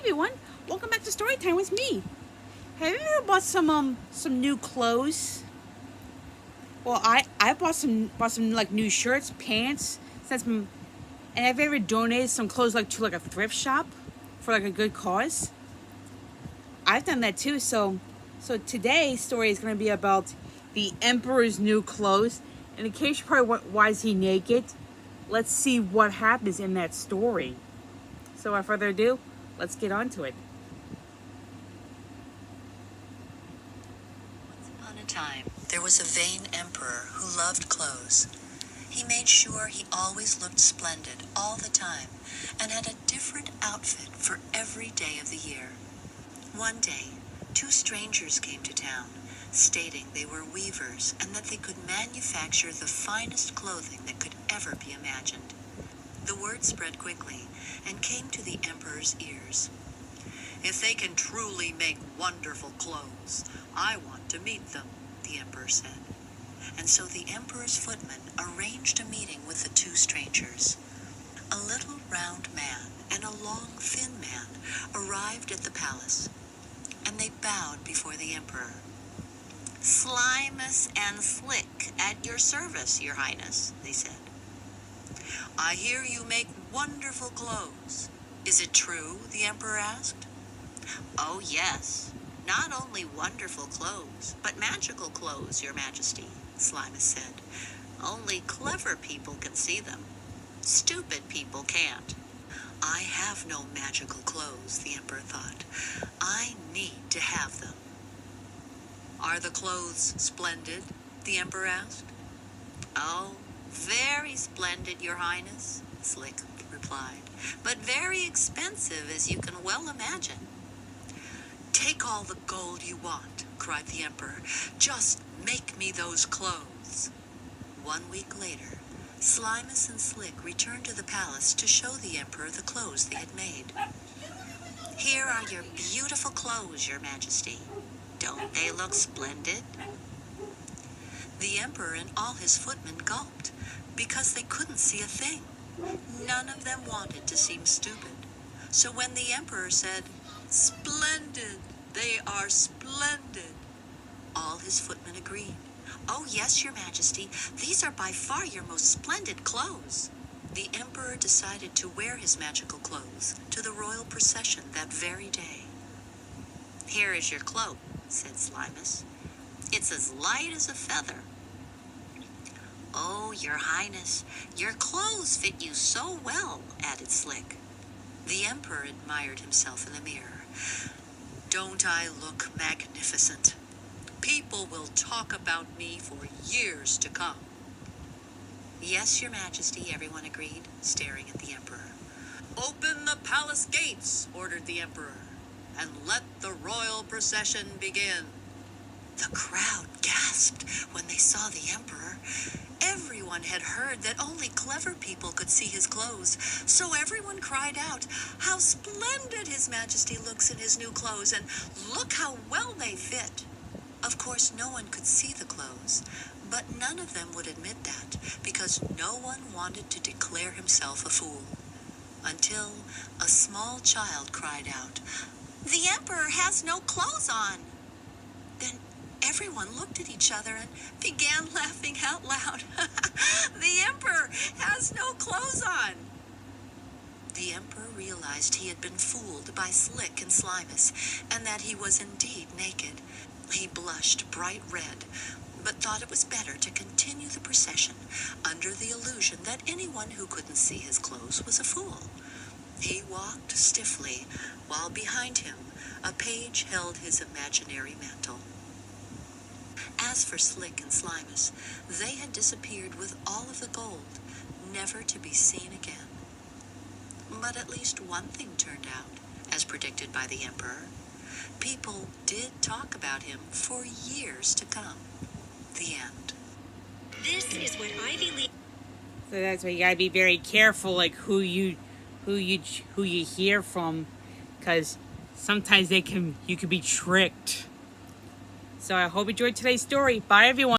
everyone, welcome back to Storytime with me. Have you ever bought some new clothes? Well, I bought some like new shirts, pants, and have you ever donated some clothes to a thrift shop for a good cause? I've done that too. So today's story is going to be about the Emperor's new clothes. And in case you're probably why is he naked? Let's see what happens in that story. So without further ado, let's get on to it. Once upon a time, there was a vain emperor who loved clothes. He made sure he always looked splendid all the time and had a different outfit for every day of the year. One day, two strangers came to town, stating they were weavers and that they could manufacture the finest clothing that could ever be imagined. The word spread quickly and came to the emperor's ears. "If they can truly make wonderful clothes, I want to meet them," the emperor said. And so the emperor's footman arranged a meeting with the two strangers. A little round man and a long, thin man arrived at the palace, and they bowed before the emperor. "Slimus and Slick at your service, your highness," they said. "I hear you make wonderful clothes. Is it true?" the emperor asked. "Oh, yes. Not only wonderful clothes, but magical clothes, your majesty," Slimus said. "Only clever people can see them. Stupid people can't." "I have no magical clothes," the emperor thought. "I need to have them." "Are the clothes splendid?" the emperor asked. "Oh, very splendid, your highness," Slick replied, "but very expensive, as you can well imagine." "Take all the gold you want," cried the emperor. "Just make me those clothes." 1 week later, Slimus and Slick returned to the palace to show the emperor the clothes they had made. "Here are your beautiful clothes, your majesty. Don't they look splendid?" The emperor and all his footmen gulped, because they couldn't see a thing. None of them wanted to seem stupid. So when the emperor said, "Splendid! They are splendid!" all his footmen agreed. "Oh, yes, your majesty, these are by far your most splendid clothes." The emperor decided to wear his magical clothes to the royal procession that very day. "Here is your cloak," said Slimus. "It's as light as a feather." "Oh, your highness, your clothes fit you so well," added Slick. The emperor admired himself in the mirror. "Don't I look magnificent? People will talk about me for years to come." "Yes, your majesty," everyone agreed, staring at the emperor. "Open the palace gates," ordered the emperor, "and let the royal procession begin." The crowd gasped when they saw the emperor. Everyone had heard that only clever people could see his clothes, so everyone cried out, "How splendid His Majesty looks in his new clothes, and look how well they fit." Of course, no one could see the clothes, but none of them would admit that, because no one wanted to declare himself a fool. Until a small child cried out, "The emperor has no clothes on!" Then everyone looked at each other and began laughing out loud. "The emperor has no clothes on!" The emperor realized he had been fooled by Slick and Slimus, and that he was indeed naked. He blushed bright red, but thought it was better to continue the procession under the illusion that anyone who couldn't see his clothes was a fool. He walked stiffly, while behind him a page held his imaginary mantle. As for Slick and Slimus, they had disappeared with all of the gold, never to be seen again. But at least one thing turned out, as predicted by the emperor. People did talk about him for years to come. The end. This is what Ivy League. So that's why you gotta be very careful, who you hear from, because sometimes you can be tricked. So I hope you enjoyed today's story. Bye, everyone.